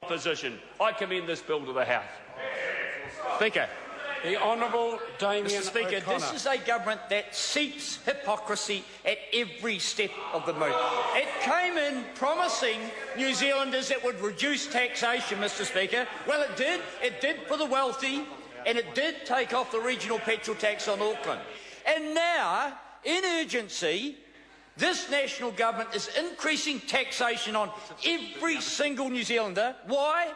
opposition. I commend this bill to the House. Speaker. The Honourable Damien Mr. Speaker, O'Connor. this is a government that seeks hypocrisy at every step of the move. It came in promising New Zealanders it would reduce taxation, Mr. Speaker. Well, it did. It did for the wealthy, and it did take off the regional petrol tax on Auckland. And now, in urgency, this national government is increasing taxation on every single New Zealander. Why?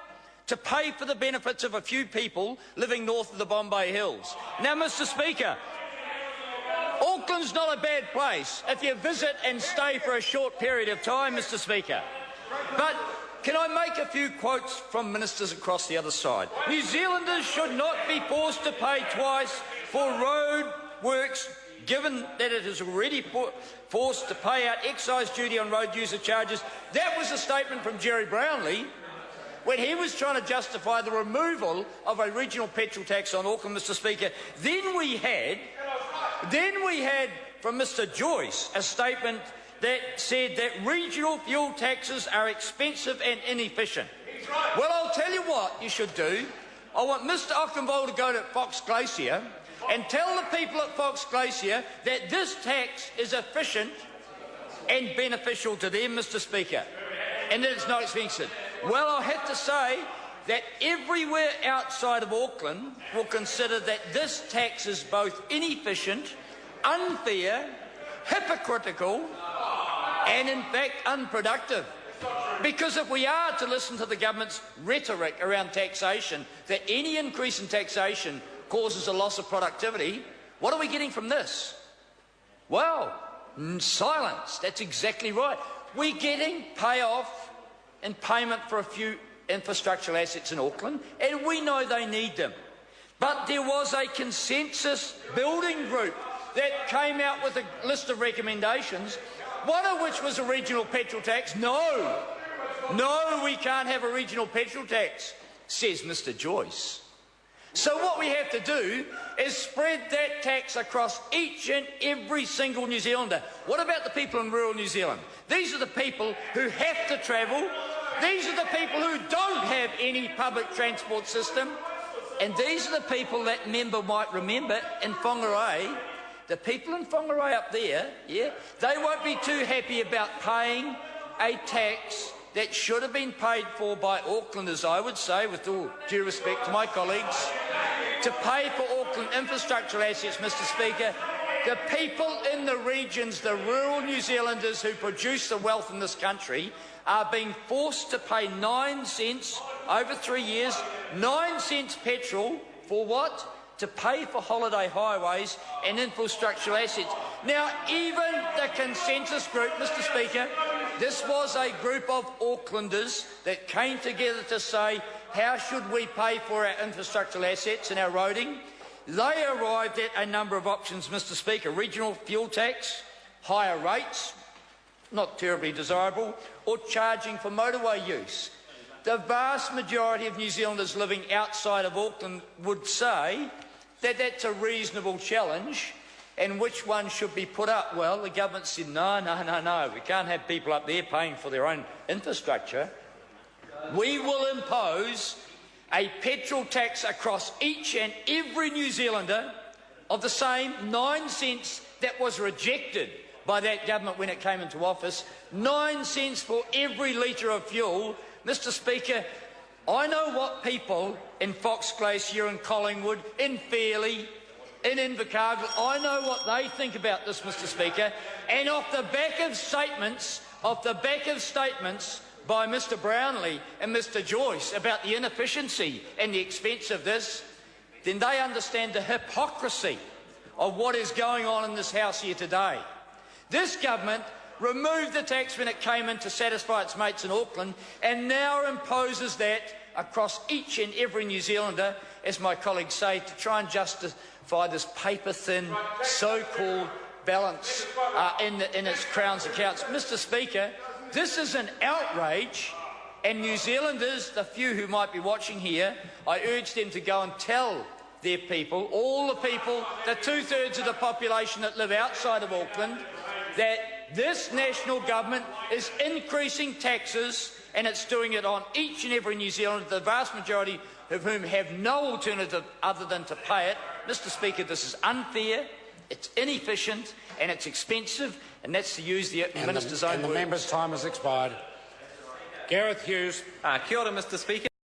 To pay for the benefits of a few people living north of the Bombay Hills. Now, Mr. Speaker, Auckland's not a bad place if you visit and stay for a short period of time, Mr. Speaker. But can I make a few quotes from ministers across the other side? New Zealanders should not be forced to pay twice for road works, given that it is already forced to pay out excise duty on road user charges. That was a statement from Jerry Brownlee when he was trying to justify the removal of a regional petrol tax on Auckland, Mr. Speaker. Then we had from Mr. Joyce a statement that said that regional fuel taxes are expensive and inefficient. Well, I'll tell you what you should do. I want Mr. Ockenvold to go to Fox Glacier and tell the people at Fox Glacier that this tax is efficient and beneficial to them, Mr. Speaker, and that it's not expensive. Well, I have to say that everywhere outside of Auckland will consider that this tax is both inefficient, unfair, hypocritical, and in fact unproductive. Because if we are to listen to the government's rhetoric around taxation, that any increase in taxation causes a loss of productivity, what are we getting from this? Well, silence. That's exactly right. We're getting payoff and payment for a few infrastructural assets in Auckland, and we know they need them. But there was a consensus building group that came out with a list of recommendations, one of which was a regional petrol tax. No, we can't have a regional petrol tax, says Mr. Joyce. So what we have to do is spread that tax across each and every single New Zealander. What about the people in rural New Zealand? These are the people who have to travel. These are the people who don't have any public transport system. And these are the people that member might remember in Whangarei. The people in Whangarei up there, they won't be too happy about paying a tax that should have been paid for by Aucklanders, I would say, with all due respect to my colleagues, to pay for Auckland infrastructure assets, Mr. Speaker. The people in the regions, the rural New Zealanders who produce the wealth in this country, are being forced to pay 9 cents over 3 years, 9 cents petrol for what? To pay for holiday highways and infrastructure assets. Now, even the consensus group, Mr. Speaker, this was a group of Aucklanders that came together to say, how should we pay for our infrastructure assets and our roading? They arrived at a number of options, Mr. Speaker. Regional fuel tax, higher rates, not terribly desirable, or charging for motorway use. The vast majority of New Zealanders living outside of Auckland would say that that's a reasonable challenge, and which one should be put up? Well, the government said, no, we can't have people up there paying for their own infrastructure. We will impose a petrol tax across each and every New Zealander of the same 9 cents that was rejected by that government when it came into office, 9 cents for every litre of fuel. Mr. Speaker, I know what people in Fox Glacier, in Collingwood, in Fairlie, in Invercargill, I know what they think about this, Mr. Speaker, and off the back of statements by Mr. Brownlee and Mr. Joyce about the inefficiency and the expense of this, then they understand the hypocrisy of what is going on in this House here today. This government removed the tax when it came in to satisfy its mates in Auckland, and now imposes that across each and every New Zealander, as my colleagues say, to try and justify this paper-thin, so-called balance in its Crown's accounts. Mr. Speaker, this is an outrage, and New Zealanders, the few who might be watching here, I urge them to go and tell their people, all the people, the 2/3 of the population that live outside of Auckland, that this national government is increasing taxes and it's doing it on each and every New Zealander, the vast majority of whom have no alternative other than to pay it. Mr Speaker, this is unfair, it's inefficient and it's expensive, and that's to use the Minister's own words. And the member's time has expired. Gareth Hughes. Kia ora, Mr Speaker.